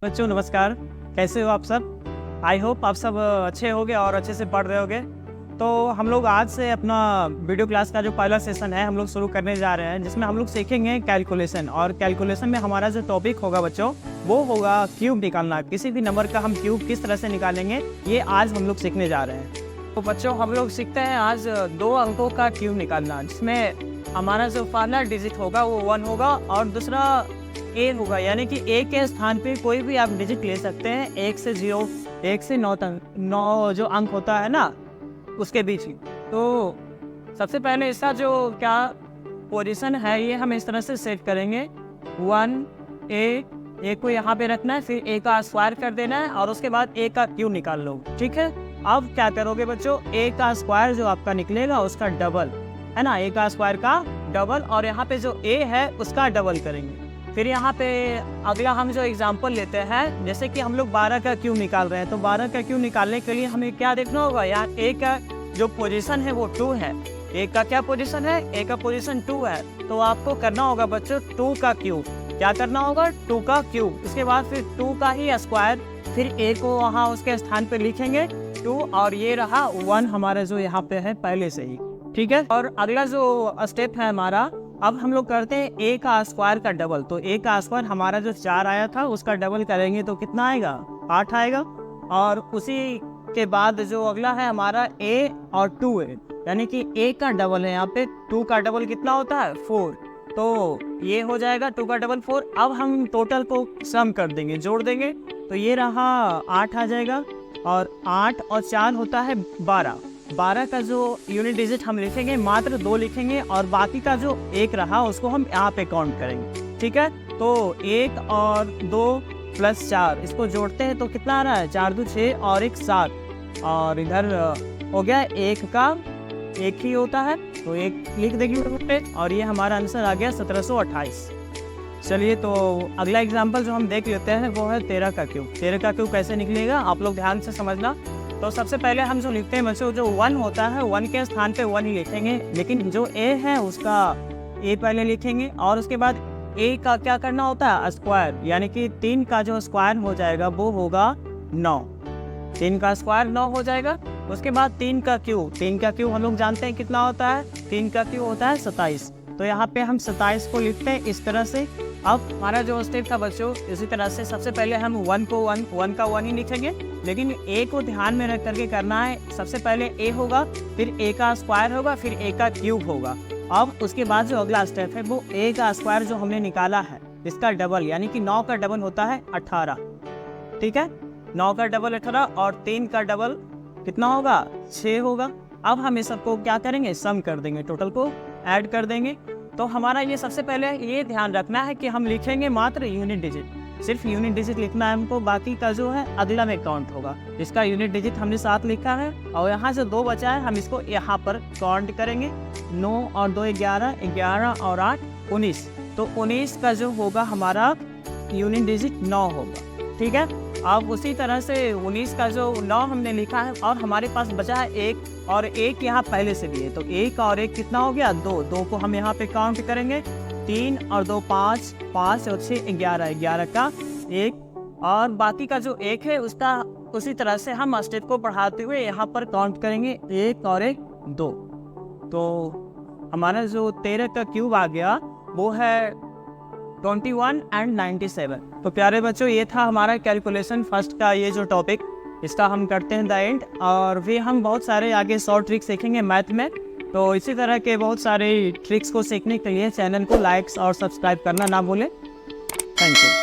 बच्चों नमस्कार, कैसे हो आप सब। आई होप आप सब अच्छे होगे और अच्छे से पढ़ रहे होगे। तो हम लोग आज से अपना वीडियो क्लास का जो पहला सेशन है हम लोग शुरू करने जा रहे हैं, जिसमें हम लोग सीखेंगे कैलकुलेशन। और कैलकुलेशन में हमारा जो टॉपिक होगा बच्चों वो होगा क्यूब निकालना। किसी भी नंबर का हम क्यूब किस तरह से निकालेंगे ये आज हम लोग सीखने जा रहे हैं। तो बच्चों हम लोग सीखते हैं आज 2 अंकों का क्यूब निकालना, जिसमें हमारा जो पहला डिजिट होगा वो 1 होगा और दूसरा ए होगा, यानी कि ए के स्थान पे कोई भी आप डिजिट ले सकते हैं। 1 से 0, 1 से 9 तक 9 जो अंक होता है ना उसके बीच ही। तो सबसे पहले इसका जो क्या पोजीशन है ये हम इस तरह से सेट करेंगे। 1 ए को यहाँ पे रखना है, फिर ए का स्क्वायर कर देना है और उसके बाद ए का क्यूब निकाल लो। ठीक है, अब क्या करोगे बच्चों, ए का स्क्वायर जो आपका निकलेगा उसका डबल है ना, ए का स्क्वायर का डबल, और यहाँ पे जो ए है उसका डबल करेंगे। फिर यहाँ पे अगला हम जो एग्जांपल लेते हैं, जैसे कि हम लोग 12 का क्यूब निकाल रहे हैं, तो 12 का क्यूब निकालने के लिए हमें क्या देखना होगा, यहाँ ए का जो पोजीशन है वो 2 है। ए का क्या पोजीशन है, ए का पोजीशन 2 है। तो आपको करना होगा बच्चों 2 का क्यूब। क्या करना होगा, 2 का क्यूब। उसके बाद फिर 2 का ही स्क्वायर, फिर ए को वहाँ उसके स्थान पर लिखेंगे 2, और ये रहा 1 हमारा जो यहाँ पे है पहले से ही। ठीक है, और अगला जो स्टेप है हमारा, अब हम लोग करते हैं ए का स्क्वायर का डबल। तो ए का स्क्वायर हमारा जो 4 आया था उसका डबल करेंगे तो कितना आएगा, 8 आएगा। और उसी के बाद जो अगला है हमारा ए और 2 है, यानी कि ए का डबल है यहाँ पे, 2 का डबल कितना होता है 4। तो ये हो जाएगा 2 का डबल 4। अब हम टोटल को सम कर देंगे, जोड़ देंगे, तो ये रहा 8 आ जाएगा, और 8 और 4 होता है 12। 12 का जो यूनिट डिजिट हम लिखेंगे मात्र 2 लिखेंगे, और बाकी का जो 1 रहा उसको हम यहाँ पे काउंट करेंगे। ठीक है, तो 1 और 2 प्लस 4 इसको जोड़ते हैं तो कितना आ रहा है, 4 2 6 और 1 7, और इधर हो गया 1 का 1 ही होता है तो 1 लिख देंगे, और ये हमारा आंसर आ गया 1728। चलिए, तो अगला एग्जाम्पल जो हम देख लेते हैं वो है 13 का क्यूब। 13 का क्यूब कैसे निकलेगा आप लोग ध्यान से समझना। तो सबसे पहले हम जो लिखते हैं बच्चों, जो 1 होता है 1 के स्थान पे 1 ही लिखेंगे, लेकिन जो ए है उसका ए पहले लिखेंगे, और उसके बाद ए का क्या करना होता है स्क्वायर, यानी कि 3 का जो स्क्वायर हो जाएगा वो होगा 9। 3 का स्क्वायर 9 हो जाएगा। उसके बाद 3 का क्यूब, 3 का क्यूब हम लोग जानते हैं कितना होता है, 3 का क्यूब होता है 27। तो यहाँ पे हम 27 को लिखते हैं इस तरह से। अब हमारा जो स्टेप था बच्चों इसी तरह से, सबसे पहले हम 1 को 1 का 1 ही लिखेंगे, लेकिन ए को ध्यान में रख करके करना है। सबसे पहले ए होगा, फिर ए का स्क्वायर होगा, फिर ए का क्यूब होगा। अब उसके बाद जो अगला स्टेप है वो ए का स्क्वायर जो हमने निकाला है इसका डबल, यानी कि 9 का डबल होता है 18। ठीक है, 9 का डबल 18, और 3 का डबल कितना होगा 6 होगा। अब हम इस सबको क्या करेंगे, सम कर देंगे, टोटल को ऐड कर देंगे। तो हमारा ये सबसे पहले ये ध्यान रखना है कि हम लिखेंगे मात्र यूनिट डिजिट, सिर्फ यूनिट डिजिट लिखना है हमको, बाकी का जो है अगला में काउंट होगा। इसका यूनिट डिजिट हमने 7 लिखा है, और यहाँ से 2 बचा है हम इसको यहाँ पर काउंट करेंगे। 9 और 2 11, 11 और 8 19। तो 19 का जो होगा हमारा यूनिट डिजिट 9 होगा। ठीक है, अब उसी तरह से 19 का जो 9 हमने लिखा है, और हमारे पास बचा है 1, और 1 यहाँ पहले से भी है, तो 1 और 1 कितना हो गया 2। 2 को हम यहाँ पे काउंट करेंगे, 3 और 2 5, 5 और 6 11, 11 का 1, और बाकी का जो 1 है उसका उसी तरह से हम स्टेप को बढ़ाते हुए यहाँ पर काउंट करेंगे, 1 और 1 2। तो हमारा जो 13 का क्यूब आ गया वो है 21 and 97। तो प्यारे बच्चों ये था हमारा कैलकुलेशन फर्स्ट का ये जो टॉपिक, इसका हम करते हैं द एंड, और भी हम बहुत सारे आगे शॉर्ट ट्रिक्स सीखेंगे मैथ में। तो इसी तरह के बहुत सारे ट्रिक्स को सीखने के लिए चैनल को लाइक्स और सब्सक्राइब करना ना भूलें। Thank you.